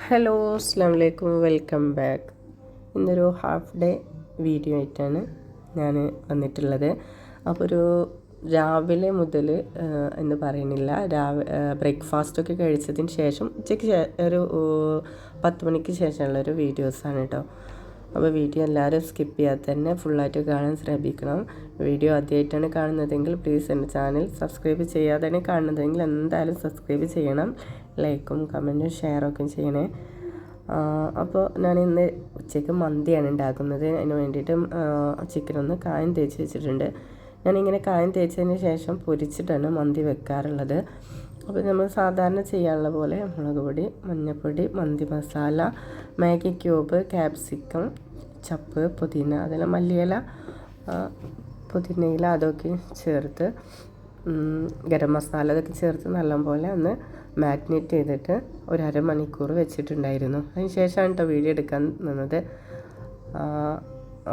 Hello അസ്സാം വലൈക്കും welcome back. ഇന്നൊരു ഹാഫ് ഡേ വീഡിയോ ആയിട്ടാണ് ഞാൻ വന്നിട്ടുള്ളത്. അപ്പോൾ ഒരു രാവിലെ മുതൽ എന്ന് പറയുന്നില്ല, ബ്രേക്ക്ഫാസ്റ്റൊക്കെ കഴിച്ചതിന് ശേഷം ഉച്ചയ്ക്ക് ഒരു 10 മണിക്ക് ശേഷമുള്ളൊരു വീഡിയോസാണ് കേട്ടോ. അപ്പോൾ വീഡിയോ എല്ലാവരും സ്കിപ്പ് ചെയ്യാതെ തന്നെ ഫുള്ളായിട്ട് കാണാൻ ശ്രമിക്കണം. വീഡിയോ ആദ്യമായിട്ടാണ് കാണുന്നതെങ്കിൽ പ്ലീസ് എൻ്റെ ചാനൽ സബ്സ്ക്രൈബ് ചെയ്യാതെയാണ് കാണുന്നതെങ്കിൽ എന്തായാലും സബ്സ്ക്രൈബ് ചെയ്യണം. ലൈക്കും കമൻറ്റും ഷെയറൊക്കെ ചെയ്യണേ. അപ്പോൾ ഞാൻ ഇന്ന് ഉച്ചയ്ക്ക് മന്തിയാണ് ഉണ്ടാക്കുന്നത്. അതിന് വേണ്ടിയിട്ട് ചിക്കനൊന്ന് കായം തേച്ച് വെച്ചിട്ടുണ്ട്. ഞാനിങ്ങനെ കായം തേച്ചതിന് ശേഷം പൊരിച്ചിട്ടാണ് മന്തി വെക്കാറുള്ളത്. അപ്പോൾ നമ്മൾ സാധാരണ ചെയ്യാനുള്ള പോലെ മുളക് പൊടി, മഞ്ഞൾപ്പൊടി, മന്തി മസാല, മാഗി ക്യൂബ്, ക്യാപ്സിക്കം, ചപ്പ്, പുതിന, അതെല്ലാം മല്ലിയില, പുതിനയില അതൊക്കെ ചേർത്ത്, ഗരം മസാല അതൊക്കെ ചേർത്ത് നല്ലപോലെ ഒന്ന് മാഗ്നേറ്റ് ചെയ്തിട്ട് ഒരു അരമണിക്കൂർ വെച്ചിട്ടുണ്ടായിരുന്നു. അതിന് ശേഷമാണ് കേട്ടോ വീഡിയോ എടുക്കാൻ നിന്നത്.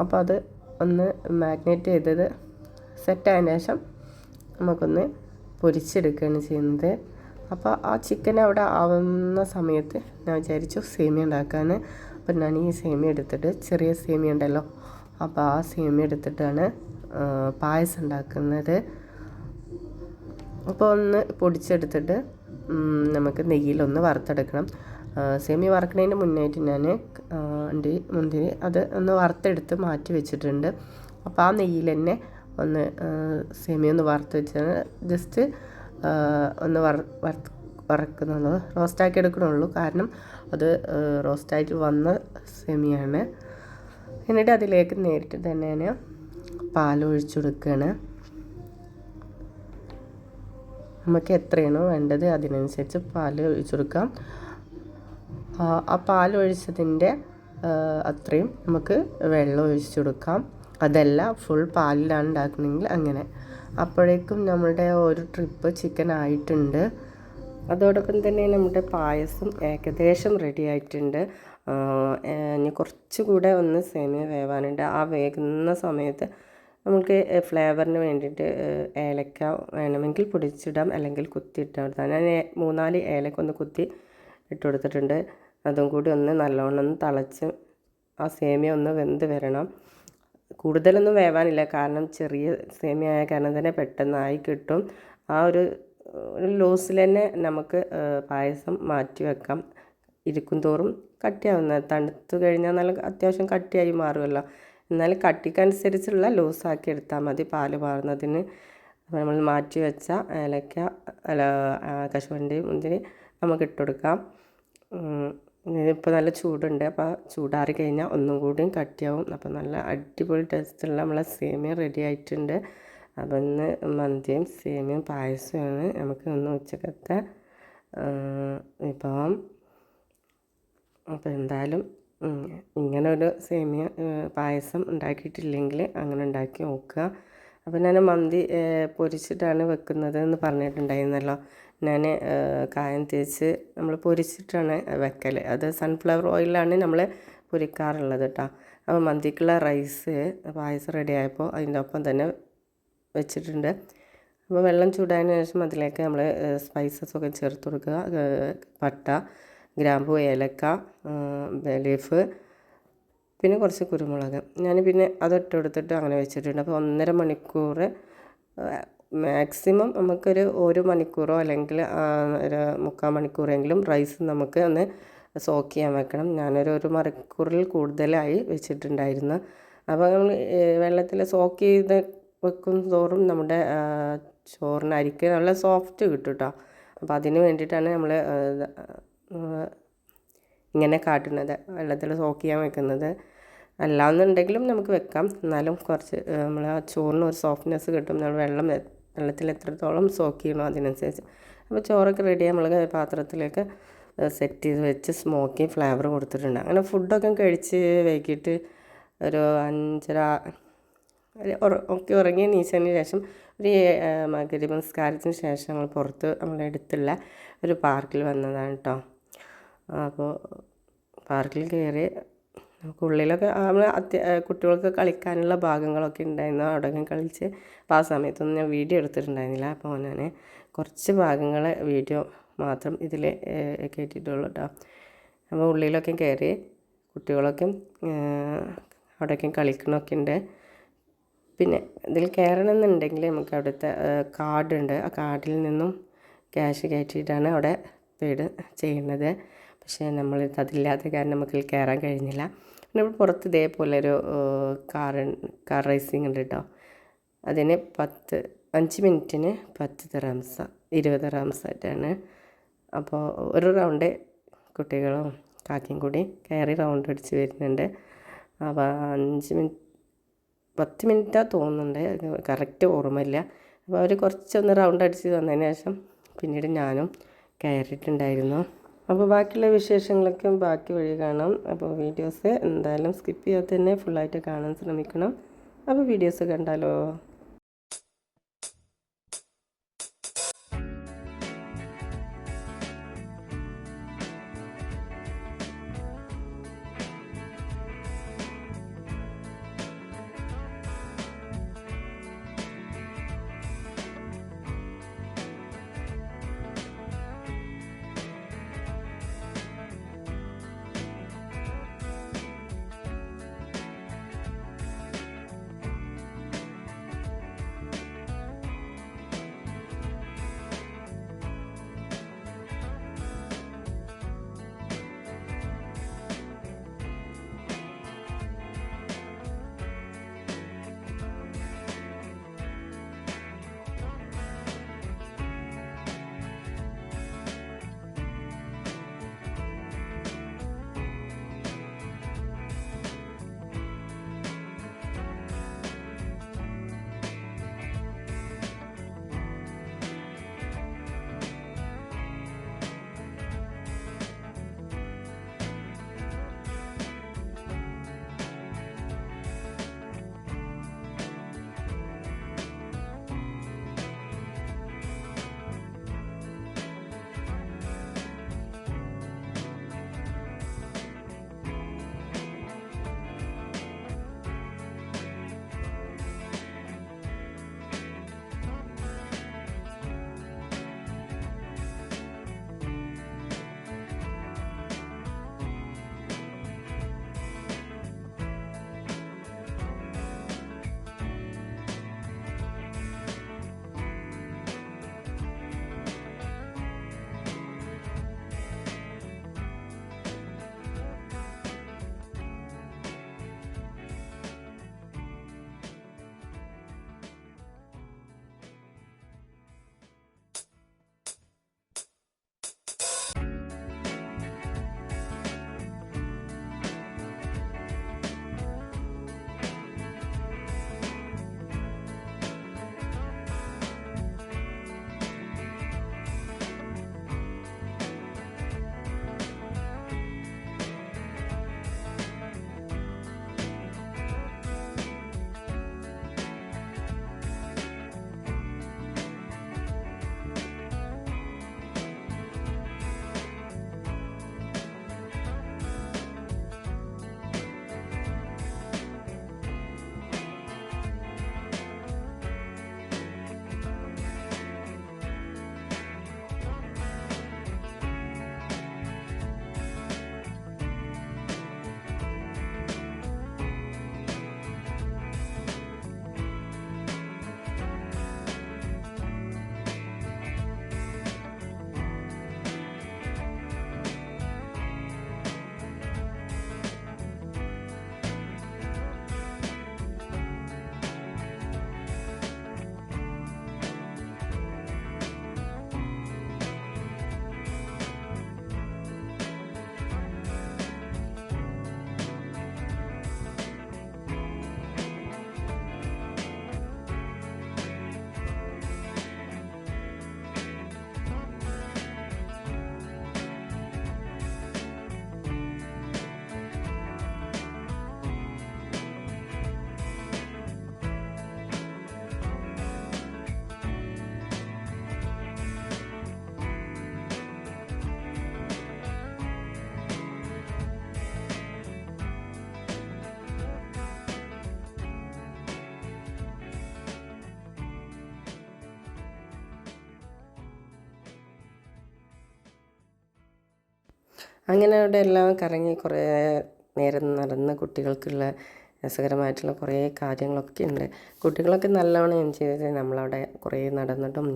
അപ്പോൾ അത് ഒന്ന് മാഗ്നേറ്റ് ചെയ്തത് സെറ്റായതിന് ശേഷം നമുക്കൊന്ന് പൊരിച്ചെടുക്കുകയാണ് ചെയ്യുന്നത്. അപ്പോൾ ആ ചിക്കൻ അവിടെ ആവുന്ന സമയത്ത് ഞാൻ വിചാരിച്ചു സേമിയ ഉണ്ടാക്കാൻ. അപ്പോൾ ഞാൻ ഈ സേമിയ എടുത്തിട്ട്, ചെറിയ സേമിയ ഉണ്ടല്ലോ, അപ്പോൾ ആ സേമിയ എടുത്തിട്ടാണ് പായസം ഉണ്ടാക്കുന്നത്. അപ്പോൾ ഒന്ന് പൊടിച്ചെടുത്തിട്ട് നമുക്ക് നെയ്യിലൊന്ന് വറുത്തെടുക്കണം. സേമിയ വറക്കുന്നതിന് മുന്നായിട്ട് ഞാൻ മുന്തിരി അത് ഒന്ന് വറുത്തെടുത്ത് മാറ്റി വെച്ചിട്ടുണ്ട്. അപ്പോൾ ആ നെയ്യിൽ തന്നെ ഒന്ന് സേമിയ ഒന്ന് വറുത്ത് വെച്ചാൽ ജസ്റ്റ് ഒന്ന് വറക്കുന്നുള്ളൂ, റോസ്റ്റാക്കി എടുക്കണുള്ളൂ. കാരണം അത് റോസ്റ്റായിട്ട് വന്ന സേമിയാണ്. എന്നിട്ട് അതിലേക്ക് നേരിട്ട് തന്നെ ഞാൻ പാൽ ഒഴിച്ചു കൊടുക്കുകയാണ്. നമുക്ക് എത്രയാണോ വേണ്ടത് അതിനനുസരിച്ച് പാൽ ഒഴിച്ചു കൊടുക്കാം. ആ പാൽ ഒഴിച്ചതിൻ്റെ അത്രയും നമുക്ക് വെള്ളം ഒഴിച്ചു കൊടുക്കാം. അതല്ല ഫുൾ പാലിലാണ് ഉണ്ടാക്കണമെങ്കിൽ അങ്ങനെ. അപ്പോഴേക്കും നമ്മുടെ ഒരു ട്രിപ്പ് ചിക്കൻ ആയിട്ടുണ്ട്. അതോടൊപ്പം തന്നെ നമ്മുടെ പായസം ഏകദേശം റെഡി ആയിട്ടുണ്ട്. ഇനി കുറച്ചുകൂടെ ഒന്ന് സേമിയ വേവാനുണ്ട്. ആ വേകുന്ന സമയത്ത് നമുക്ക് ഫ്ലേവറിന് വേണ്ടിയിട്ട് ഏലക്ക വേണമെങ്കിൽ പൊടിച്ചിടാം, അല്ലെങ്കിൽ കുത്തിയിട്ടാൽ മതി. ഞാൻ 3-4 ഏലക്ക ഒന്ന് കുത്തി ഇട്ട് കൊടുത്തിട്ടുണ്ട്. അതും കൂടി ഒന്ന് നല്ലോണം ഒന്ന് തിളച്ച് ആ സേമിയ ഒന്ന് വെന്ത് വരണം. കൂടുതലൊന്നും വേവാനില്ല, കാരണം ചെറിയ സേമിയ ആയ കാരണം തന്നെ പെട്ടെന്നായി കിട്ടും. ആ ഒരു ലൂസിൽ തന്നെ നമുക്ക് പായസം മാറ്റി വെക്കാം. ഇരിക്കും തോറും കട്ടിയാവുന്ന, തണുത്ത് കഴിഞ്ഞാൽ നല്ല അത്യാവശ്യം കട്ടിയായി മാറുമല്ലോ. എന്നാലും കട്ടിക്കനുസരിച്ചുള്ള ലൂസാക്കി എടുത്താൽ മതി പാല് പാറുന്നതിന്. അപ്പോൾ നമ്മൾ മാറ്റി വെച്ച ഏലക്ക കശുവണ്ടി മുന്തിരി നമുക്ക് ഇട്ട് കൊടുക്കാം. ഇതിപ്പോൾ നല്ല ചൂടുണ്ട്, അപ്പോൾ ചൂടാറി കഴിഞ്ഞാൽ ഒന്നും കൂടിയും കട്ടിയാവും. അപ്പോൾ നല്ല അടിപൊളി ടേസ്റ്റുള്ള നമ്മളെ സേമിയ റെഡി ആയിട്ടുണ്ട്. അപ്പോൾ ഇന്ന് മന്തിയും സേമിയയും പായസമാണ് നമുക്ക് ഇന്ന് ഉച്ചക്കത്തെ വിഭവം. അപ്പോൾ എന്തായാലും ഇങ്ങനെ ഒരു സേമിയ പായസം ഉണ്ടാക്കിയിട്ടില്ലെങ്കിൽ അങ്ങനെ ഉണ്ടാക്കി നോക്കുക. അപ്പോൾ ഞാൻ മന്തി പൊരിച്ചിട്ടാണ് വെക്കുന്നത് എന്ന് പറഞ്ഞിട്ടുണ്ടായിരുന്നല്ലോ. ഞാൻ കായം തേച്ച് നമ്മൾ പൊരിച്ചിട്ടാണ് വെക്കൽ. അത് സൺഫ്ലവർ ഓയിലാണ് നമ്മൾ പൊരിക്കാറുള്ളത് കേട്ടോ. അപ്പോൾ മന്തിക്കുള്ള റൈസ് പായസം റെഡി ആയപ്പോൾ അതിൻ്റെ ഒപ്പം തന്നെ വെച്ചിട്ടുണ്ട്. അപ്പോൾ വെള്ളം ചൂടായതിന് ശേഷം അതിലേക്ക് നമ്മൾ സ്പൈസസൊക്കെ ചേർത്ത് കൊടുക്കുക. പട്ട, ഗ്രാമ്പു, ഏലക്ക, ലീഫ്, പിന്നെ കുറച്ച് കുരുമുളക്. ഞാൻ പിന്നെ അതിട്ട് കൊടുത്തിട്ട് അങ്ങനെ വെച്ചിട്ടുണ്ട്. അപ്പോൾ 1.5 മണിക്കൂർ മാക്സിമം നമുക്കൊരു 1 മണിക്കൂറോ അല്ലെങ്കിൽ ഒരു 3/4 മണിക്കൂറെങ്കിലും റൈസ് നമുക്ക് ഒന്ന് സോക്ക് ചെയ്യാൻ വെക്കണം. ഞാനൊരു 1 മണിക്കൂറിൽ കൂടുതലായി വെച്ചിട്ടുണ്ടായിരുന്നു. അപ്പോൾ നമ്മൾ വെള്ളത്തിൽ സോക്ക് ചെയ്ത് വെക്കും തോറും നമ്മുടെ ചോറിന് അരിക്ക് നല്ല സോഫ്റ്റ് കിട്ടും കേട്ടോ. അപ്പോൾ അതിന് വേണ്ടിയിട്ടാണ് നമ്മൾ ഇങ്ങനെ കാട്ടുന്നത്, വെള്ളത്തിൽ സോക്ക് ചെയ്യാൻ വെക്കുന്നത്. അല്ലാന്നുണ്ടെങ്കിലും നമുക്ക് വെക്കാം, എന്നാലും കുറച്ച് നമ്മൾ ആ ചോറിന് ഒരു സോഫ്റ്റ്നെസ് കിട്ടും. നമ്മൾ വെള്ളത്തിൽ എത്രത്തോളം സോക്ക് ചെയ്യണോ അതിനനുസരിച്ച്. അപ്പോൾ ചോറൊക്കെ റെഡി നമ്മൾ പാത്രത്തിലേക്ക് സെറ്റ് ചെയ്ത് വെച്ച് സ്മോക്കി ഫ്ലേവർ കൊടുത്തിട്ടുണ്ട്. അങ്ങനെ ഫുഡൊക്കെ കഴിച്ച് വൈകിട്ട് ഒരു 5:30 ഒക്കെ ഉറങ്ങി നീച്ചതിന് ശേഷം ഒരു മഗ്‌രിബ് നിസ്കാരത്തിന് ശേഷം ഞങ്ങൾ പുറത്ത് നമ്മളെ അടുത്തുള്ള ഒരു പാർക്കിൽ വന്നതാണ് കേട്ടോ. അപ്പോൾ പാർക്കിൽ കയറി നമുക്ക് ഉള്ളിലൊക്കെ നമ്മൾ കുട്ടികൾക്ക് കളിക്കാനുള്ള ഭാഗങ്ങളൊക്കെ ഉണ്ടായിരുന്നു. അവിടെ കളിച്ച്. അപ്പോൾ ആ സമയത്തൊന്നും ഞാൻ വീഡിയോ എടുത്തിട്ടുണ്ടായിരുന്നില്ല. അപ്പോൾ ഞാൻ കുറച്ച് ഭാഗങ്ങൾ വീഡിയോ മാത്രം ഇതിൽ കയറ്റിയിട്ടുള്ളൂ കേട്ടോ. അപ്പോൾ ഉള്ളിലൊക്കെ കയറി കുട്ടികളൊക്കെ അവിടെയൊക്കെ കളിക്കണമൊക്കെ ഉണ്ട്. പിന്നെ ഇതിൽ കയറണമെന്നുണ്ടെങ്കിൽ നമുക്ക് അവിടുത്തെ കാർഡുണ്ട്. ആ കാർഡിൽ നിന്നും ക്യാഷ് കയറ്റിയിട്ടാണ് അവിടെ പെയ്ഡ് ചെയ്യുന്നത്. പക്ഷേ നമ്മൾ അതില്ലാത്ത കാരണം നമുക്ക് കയറാൻ കഴിഞ്ഞില്ല. പിന്നെ പുറത്ത് ഇതേപോലെ ഒരു കാർ റേസിംഗ് ഉണ്ട് കേട്ടോ. അതിന് 5 മിനിറ്റിന് 10 ദിർഹംസ 20 ദിർഹംസായിട്ടാണ്. അപ്പോൾ ഒരു റൗണ്ട് കുട്ടികളും കാക്കയും കൂടി കയറി റൗണ്ട് അടിച്ച് വരുന്നുണ്ട്. അപ്പോൾ 10 മിനിറ്റാണ് തോന്നുന്നുണ്ട്, കറക്റ്റ് ഓർമ്മയില്ല. അപ്പോൾ അവർ കുറച്ചൊന്ന് റൗണ്ട് അടിച്ച് വന്നതിന് ശേഷം പിന്നീട് ഞാനും കയറിയിട്ടുണ്ടായിരുന്നു. അപ്പോൾ ബാക്കിയുള്ള വിശേഷങ്ങളൊക്കെ ബാക്കി വഴി കാണാം. അപ്പോൾ വീഡിയോസ് എന്തായാലും സ്കിപ്പ് ചെയ്യാതെ തന്നെ ഫുള്ളായിട്ട് കാണാൻ ശ്രമിക്കണം. അപ്പോൾ വീഡിയോസ് കണ്ടാലോ. അങ്ങനെ അവിടെ എല്ലാം കറങ്ങി കുറേ നേരം നടന്ന് കുട്ടികൾക്കുള്ള രസകരമായിട്ടുള്ള കുറേ കാര്യങ്ങളൊക്കെ ഉണ്ട്. കുട്ടികളൊക്കെ നല്ലവണ്ണം എൻജോയ് ചെയ്ത് നമ്മളവിടെ കുറേ നടന്നിട്ടും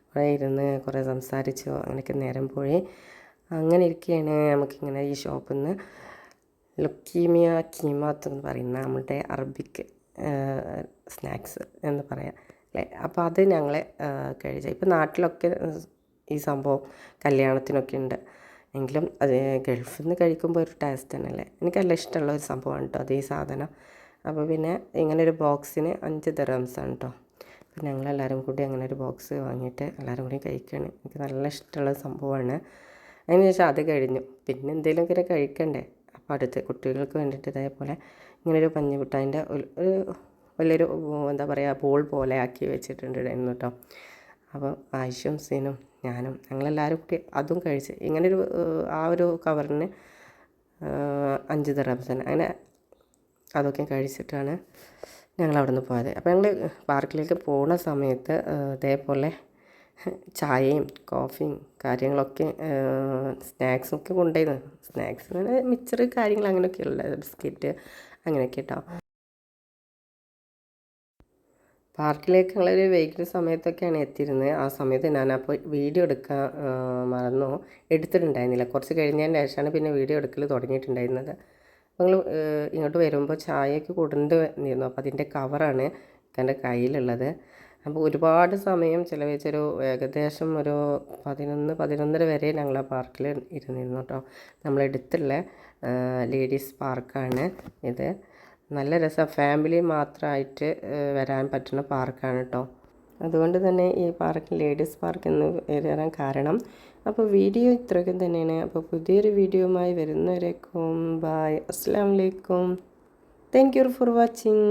കുറേ ഇരുന്ന് കുറേ സംസാരിച്ചു അങ്ങനെയൊക്കെ നേരം പോയി. അങ്ങനെ ഇരിക്കുകയാണ് നമുക്കിങ്ങനെ ഈ ഷോപ്പിൽ നിന്ന് ലുക്കീമിയ കീമാത്ത് എന്ന് പറയുന്ന നമ്മുടെ അറബിക്ക് സ്നാക്സ് എന്ന് പറയാം അല്ലേ. അപ്പോൾ അത് ഞങ്ങളെ കഴിച്ച ഇപ്പം നാട്ടിലൊക്കെ ഈ സംഭവം കല്യാണത്തിനൊക്കെ ഉണ്ട് എങ്കിലും അത് ഗൾഫിൽ നിന്ന് കഴിക്കുമ്പോൾ ഒരു ടേസ്റ്റ് തന്നെയല്ലേ. എനിക്കെല്ലാം ഇഷ്ടമുള്ള ഒരു സംഭവമാണ് കേട്ടോ അത് ഈ സാധനം. അപ്പോൾ പിന്നെ ഇങ്ങനൊരു ബോക്സിന് 5 ദിർഹംസാണ് കേട്ടോ. അപ്പോൾ ഞങ്ങളെല്ലാവരും കൂടി അങ്ങനെ ഒരു ബോക്സ് വാങ്ങിയിട്ട് എല്ലാവരും കൂടി കഴിക്കുകയാണ്. എനിക്ക് നല്ല ഇഷ്ടമുള്ള സംഭവമാണ്. അതിന് ശേഷം അത് കഴിഞ്ഞു. പിന്നെ എന്തെങ്കിലും ഇങ്ങനെ കഴിക്കണ്ടേ. അപ്പോൾ അടുത്ത് കുട്ടികൾക്ക് വേണ്ടിയിട്ട് ഇതേപോലെ ഇങ്ങനൊരു പഞ്ഞിമിഠായിൻ്റെ ഒരു വലിയൊരു എന്താ പറയുക ബോൾ പോലെ ആക്കി വെച്ചിട്ടുണ്ടായിരുന്നു കേട്ടോ. അപ്പോൾ ആയിഷയും സീനും ഞാനും ഞങ്ങളെല്ലാവരും കൂടി അതും കഴിച്ച് ഇങ്ങനൊരു ആ ഒരു കവറിന് 5 ദിർഹംസാണ്. അങ്ങനെ അതൊക്കെ കഴിച്ചിട്ടാണ് ഞങ്ങൾ അവിടെ നിന്ന് പോയത്. അപ്പോൾ ഞങ്ങൾ പാർക്കിലേക്ക് പോകുന്ന സമയത്ത് ഇതേപോലെ ചായയും കോഫിയും കാര്യങ്ങളൊക്കെ സ്നാക്സൊക്കെ കൊണ്ടുപോയിരുന്നു. സ്നാക്സ് അങ്ങനെ മിച്ചർ കാര്യങ്ങൾ അങ്ങനെയൊക്കെയുള്ള ബിസ്ക്കറ്റ് അങ്ങനെയൊക്കെ കേട്ടോ. പാർക്കിലേക്ക് ഞങ്ങളൊരു വൈകിട്ട് സമയത്തൊക്കെയാണ് എത്തിയിരുന്നത്. ആ സമയത്ത് ഞാനപ്പോൾ വീഡിയോ എടുക്കാൻ മറന്നു, എടുത്തിട്ടുണ്ടായിരുന്നില്ല. കുറച്ച് കഴിഞ്ഞതിന് ശേഷമാണ് പിന്നെ വീഡിയോ എടുക്കൽ തുടങ്ങിയിട്ടുണ്ടായിരുന്നത്. അപ്പോൾ ഞങ്ങൾ ഇങ്ങോട്ട് വരുമ്പോൾ ചായയൊക്കെ കൊണ്ടുവന്നിരുന്നു. അപ്പോൾ അതിൻ്റെ കവറാണ് എൻ്റെ കയ്യിലുള്ളത്. അപ്പോൾ ഒരുപാട് സമയം ചിലവഴിച്ചൊരു ഏകദേശം ഒരു 11-11:30 വരെ ഞങ്ങൾ ആ പാർക്കിൽ ഇരുന്നിരുന്നു കേട്ടോ. നമ്മളെടുത്തുള്ള ലേഡീസ് പാർക്കാണ് ഇത്. നല്ല രസം, ഫാമിലി മാത്രമായിട്ട് വരാൻ പറ്റുന്ന പാർക്കാണ് കേട്ടോ. അതുകൊണ്ട് തന്നെ ഈ പാർക്ക് ലേഡീസ് പാർക്ക് എന്ന് പേര് വരാൻ കാരണം. അപ്പോൾ വീഡിയോ ഇത്രയൊക്കെ തന്നെയാണ്. അപ്പോൾ പുതിയൊരു വീഡിയോയുമായി വരുന്നവരേക്കും ബായ്, അസ്സലാമു അലൈക്കും, താങ്ക് യു ഫോർ വാച്ചിങ്.